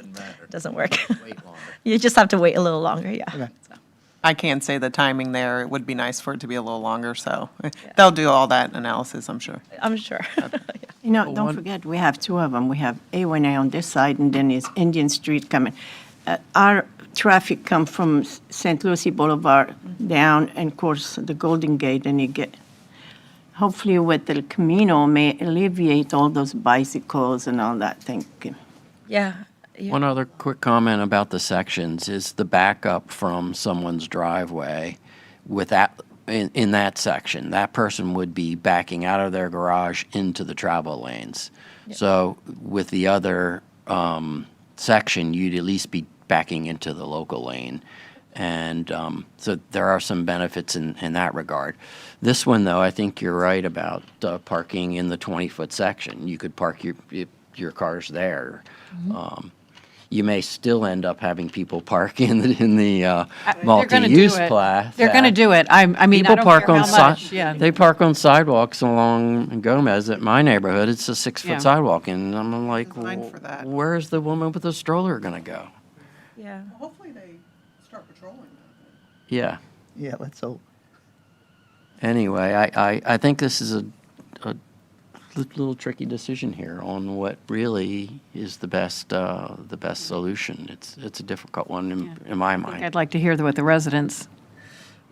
it doesn't work. You just have to wait a little longer, yeah. So. I can't say the timing there. It would be nice for it to be a little longer, so they'll do all that analysis, I'm sure. I'm sure. You know, don't forget, we have two of them. We have A1A on this side, and then it's Indian Street coming. Our traffic come from St. Lucie Boulevard down, and of course, the Golden Gate, and you get, hopefully with the Camino may alleviate all those bicycles and all that thing. Yeah. One other quick comment about the sections is the backup from someone's driveway with that, in that section. That person would be backing out of their garage into the travel lanes. So with the other section, you'd at least be backing into the local lane. And so there are some benefits in that regard. This one, though, I think you're right about parking in the 20-foot section. You could park your cars there. You may still end up having people park in the They're gonna do multi-use it. class. They're going to do it. I mean, I People don't park care on how much, si- yeah. They park on sidewalks along Gomez at my neighborhood. It's a 6-foot Yeah. sidewalk, and I'm like, Designed for that. where's the woman with the stroller gonna go? Yeah. Hopefully they start patrolling that. Yeah. Yeah, let's hope. Anyway, I think this is a little tricky decision here on what really is the best solution. It's a difficult one in my mind. I'd like to hear what the residents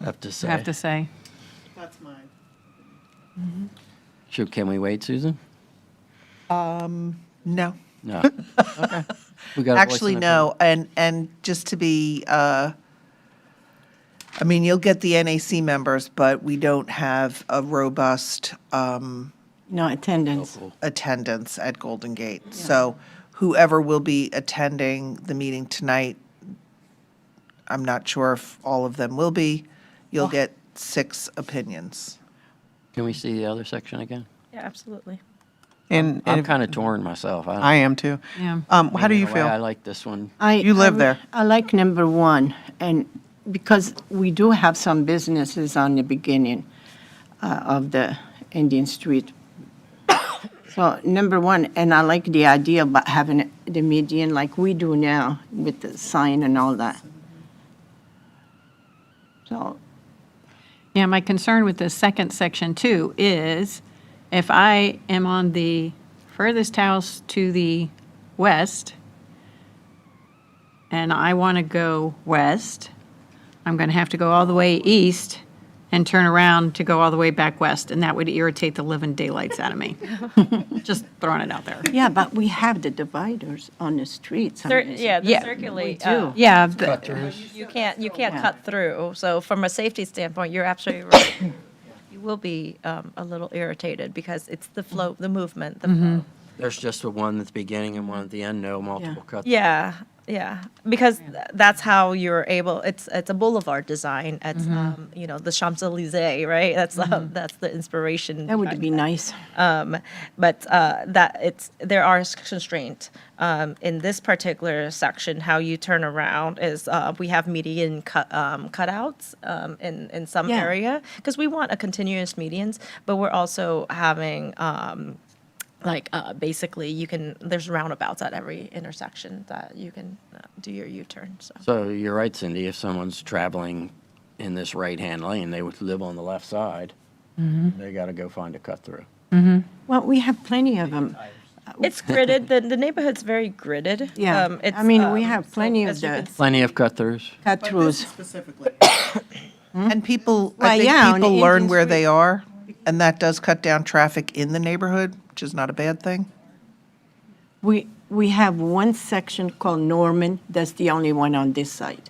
Have to say. have to say. That's mine. Can we wait, Susan? No. No. Okay. We got a voice Actually, and no, and just to be, I mean, you'll get the NAC members, but we don't have a robust No attendance. attendance at Golden Gate. So whoever will be attending the meeting tonight, I'm not sure if all of them will be, you'll get 6 opinions. Can we see the other section again? Yeah, absolutely. And I'm kind of torn myself. I am too. Yeah. How do you In a way, I feel? like this one. You live there. I like number 1, and because we do have some businesses on the beginning of the Indian Street. So number 1, and I like the idea about having the median like we do now with the sign and all that. So, Yeah, my concern with the second section too is if I am on the furthest house to the west and I want to go west, I'm going to have to go all the way east and turn around to go all the way back west, and that would irritate the living daylights out of me. Just throwing it out there. yeah, but we have the dividers on the streets. I mean, Yeah, the Yeah, circulate. we do. Yeah, You can't cut through. So from a safety standpoint, you're absolutely right. You will be a little irritated because it's the flow, the movement, the flow. There's just a one at the beginning and one at the end, no multiple cuts. Yeah, yeah, because that's how you're able, it's a boulevard design. It's, you know, the Champs-Élysées, right? That's the inspiration. That would be nice. But there are constraints. In this particular section, how you turn around is, we have median cutouts in some Yeah. area, because we want a continuous medians, but we're also having, basically, there's roundabouts at every intersection that you can do your U-turn, so. So you're right, Cindy, if someone's traveling in this right-hand lane, they would live on the left side, they got to go find a cut-through. Well, we have plenty of them. It's gridded, the neighborhood's very gridded. Yeah, It's, I mean, we have so plenty of as you the can see- Plenty of cut-throughs. cut-throughs. Specifically. And people, Well, I think yeah, on people the learn Indian where Street. they are, and that does cut down traffic in the neighborhood, which is not a bad thing. We have one section called Norman, that's the only one on this side.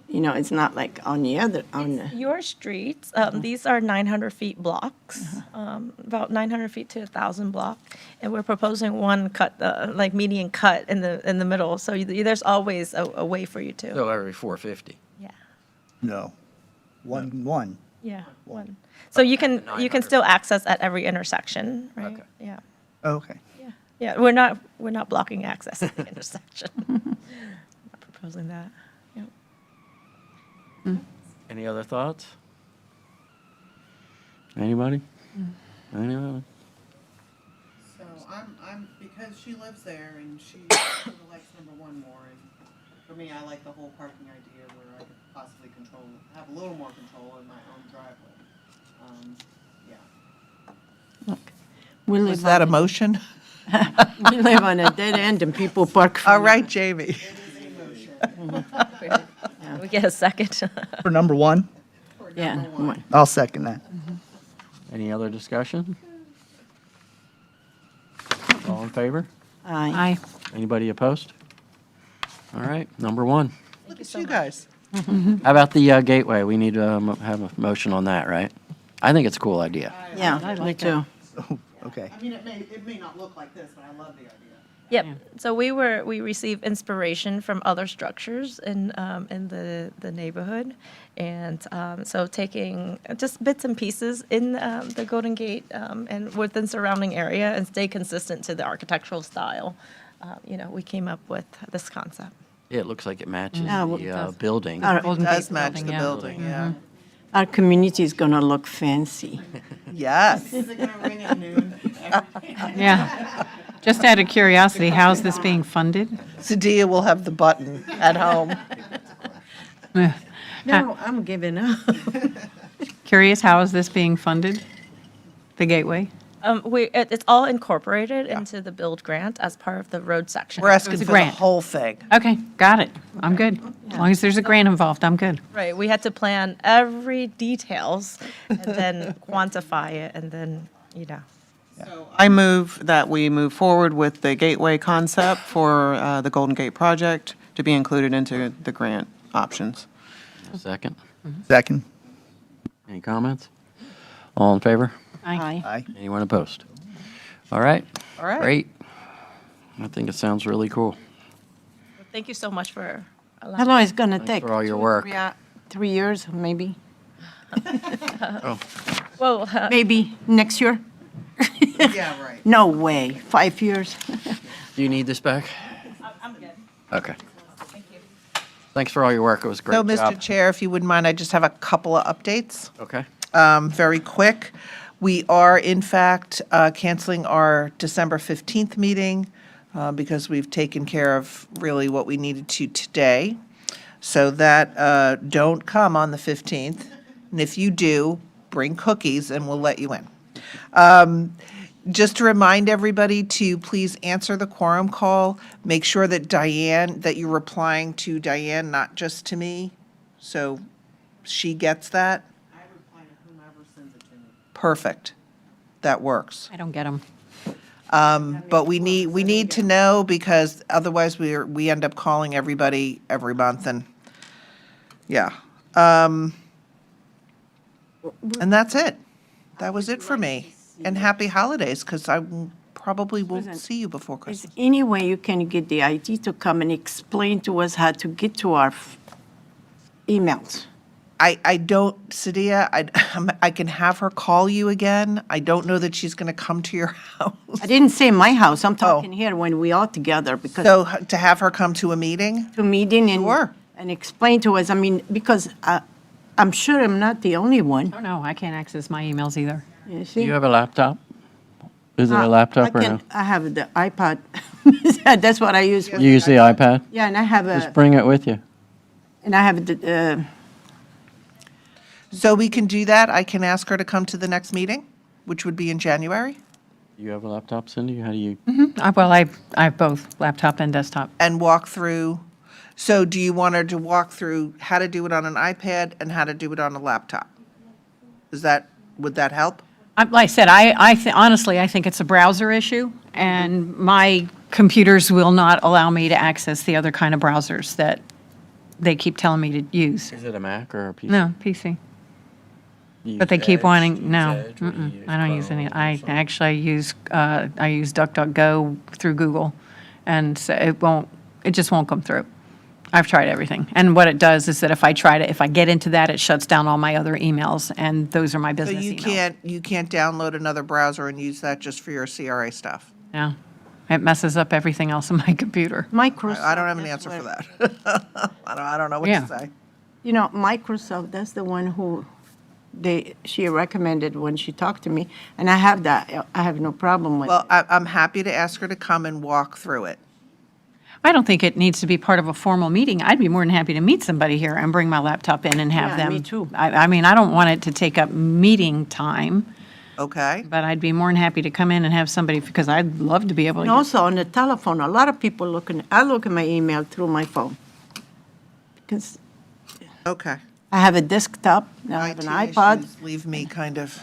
You know, it's not like on the other, on the, Your streets, these are 900 feet blocks, about 900 feet to 1,000 block, and we're proposing one cut, like median cut in the middle, so there's always a way for you to. So every 450. Yeah, No. One. yeah, one. So you can still access at every intersection, right? Okay. Yeah, Oh, okay. yeah, we're not blocking access at the intersection. Not proposing that. Yep. Any other thoughts? Anybody? Anybody? So because she lives there and she likes number one more, and for me, I like the whole parking idea where I could possibly have a little more control in my own driveway. Yeah. We Was live that a on motion? we live on a dead end and people park. All right, Jamie. We get a second. For number one, Yeah. I'll second that. Any other discussion? All in favor? Aye. Anybody opposed? All right, number one. Look at you guys. How about the gateway? We need to have a motion on that, right? I think it's a cool idea. Yeah, me too. Okay. I mean, it may not look like this, but I love the idea. Yep. So we received inspiration from other structures in the neighborhood, and so taking just bits and pieces in the Golden Gate and within surrounding area and stay consistent to the architectural style. We came up with this concept. Yeah, it looks like it matches Yeah, well, the building. Our, It does match building, the yeah. building, yeah. our community is gonna look fancy. Yes. Is it gonna ring at noon? Yeah. Just out of curiosity, how's this being funded? Sadia will have the button at home. No, I'm giving up. Curious, how is this being funded? The gateway? It's all incorporated into the build grant as part of the road section. We're asking It's a for the grant. whole thing. Okay, got it. I'm good. As long as there's a grant involved, I'm good. Right, we had to plan every details and then quantify it and then, So I move that we move forward with the gateway concept for the Golden Gate project to be included into the grant options. Second. Second. Any comments? All in favor? Aye. Aye. Anyone opposed? All right. All right. Great. I think it sounds really cool. thank you so much for How allowing. long is it gonna Thanks take? for all your work. 3 years, maybe? Well, Maybe next year? Yeah, right. No way, 5 years? Do you need this back? I'm good. Okay. Thank you. Thanks for all your work. It was a great So, job. Mr. Chair, if you wouldn't mind, I just have a couple of updates. Okay. Very quick. We are, in fact, canceling our December 15th meeting because we've taken care of really what we needed to today. So that don't come on the 15th. And if you do, bring cookies and we'll let you in. Just to remind everybody to please answer the quorum call. Make sure that that you're replying to Diane, not just to me, so she gets that. I reply to whomever sends it to me. Perfect. That works. I don't get them. But we need to know because otherwise we end up calling everybody every month and, yeah. And that's it. That was it for me. And happy holidays, because I probably won't see you before Is Christmas. any way you can get the IT to come and explain to us how to get to our emails? I don't, Sadia, I can have her call you again. I don't know that she's going to come to your house. I didn't say my house, I'm talking here when we all together, because So to have her come to a meeting? to meeting Sure. and explain to us, I mean, because I'm sure I'm not the only one. Oh, no, I can't access my emails either. You Do see? you have a laptop? Is it a laptop or no? I have the iPad. That's what I use. You use the iPad? Yeah, and I have Just bring it with you. the, So we can do that. I can ask her to come to the next meeting, which would be in January, You have a laptop, Cindy? How do you? Well, I have both laptop and desktop. and walk through. So do you want her to walk through how to do it on an iPad and how to do it on a laptop? Would that help? Like I said, honestly, I think it's a browser issue, and my computers will not allow me to access the other kind of browsers that they keep telling me to use. Is it a Mac or a PC? No, PC. But they keep wanting, no, I don't use any. I use DuckDuckGo through Google, and so it just won't come through. I've tried everything. And what it does is that if I get into that, it shuts down all my other emails, and those are my So business you emails. can't download another browser and use that just for your CRA stuff? No, it messes up everything else on my computer. Microsoft. I don't have an that's answer for where- that. I don't know what Yeah. to say. You know, Microsoft, that's the one who she recommended when she talked to me, and I have that. I have no problem with it. Well, I'm happy to ask her to come and walk through it. I don't think it needs to be part of a formal meeting. I'd be more than happy to meet somebody here and bring my laptop in and have Yeah, them. me too. I mean, I don't want it to take up meeting time, Okay? but I'd be more than happy to come in and have somebody, because I'd love to be able to And get. also on the telephone, a lot of people I look at my email through my phone. Because Okay. I have a desktop, I have an IT iPod. issues leave me kind of.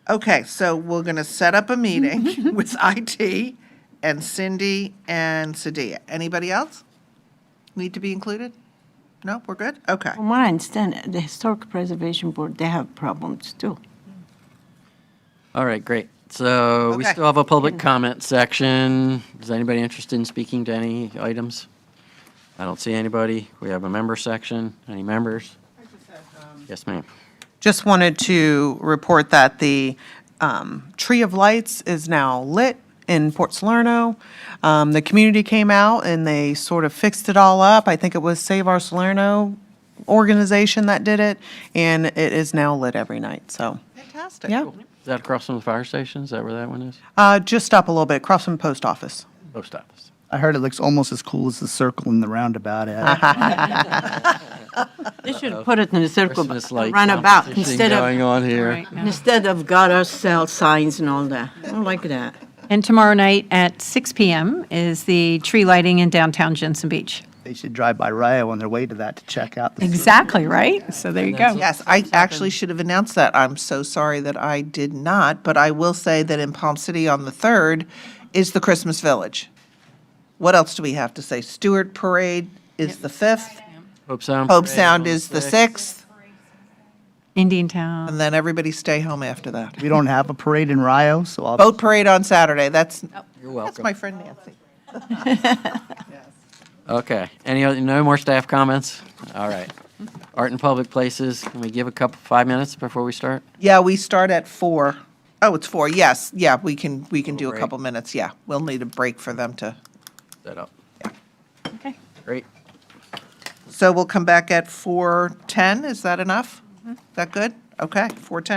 Okay, so we're going to set up a meeting with IT and Cindy and Sadia. Anybody else need to be included? No, we're good? Okay. From what I understand, the Historic Preservation Board, they have problems too. All right, great. So we Okay. still have a public comment section. Is anybody interested in speaking to any items? I don't see anybody. We have a member section. Any members? Yes, ma'am. Just wanted to report that the Tree of Lights is now lit in Port Salerno. The community came out and they sort of fixed it all up. I think it was Save Our Salerno organization that did it, and it is now lit every night, so. Fantastic. Yeah. Is that across from the fire station? Is that where that one is? Just up a little bit, across from the post office. Post office. I heard it looks almost as cool as the circle in the roundabout. They should put it in the circle, Christmas light roundabout, competition instead going of, on here. Right now. instead of gutter sell signs and all that. I don't like that. And tomorrow night at 6 PM is the tree lighting in downtown Jensen Beach. They should drive by Rio on their way to that to check out the. Exactly, right? So there you go. Yes, I actually should have announced that. I'm so sorry that I did not, but I will say that in Palm City on the 3rd is the Christmas Village. What else do we have to say? Stewart Parade is the 5th. Hope Sound. Hope Parade Sound on is the 6th. 6th. Indian Town. And then everybody stay home after that. We don't have a parade in Rio, so I'll. Boat Parade on Saturday. That's You're that's welcome. my friend Nancy. Okay. Any other, no more staff comments? All right. Art in public places. Can we give a couple, 5 minutes before we start? Yeah, we start at 4. Oh, it's 4. Yes, yeah, we can do a break. couple minutes. Yeah, we'll need a break for them to. Set up. Okay. Great. So we'll come back at 4:10. Is that enough? Is that good? Okay, 4:10.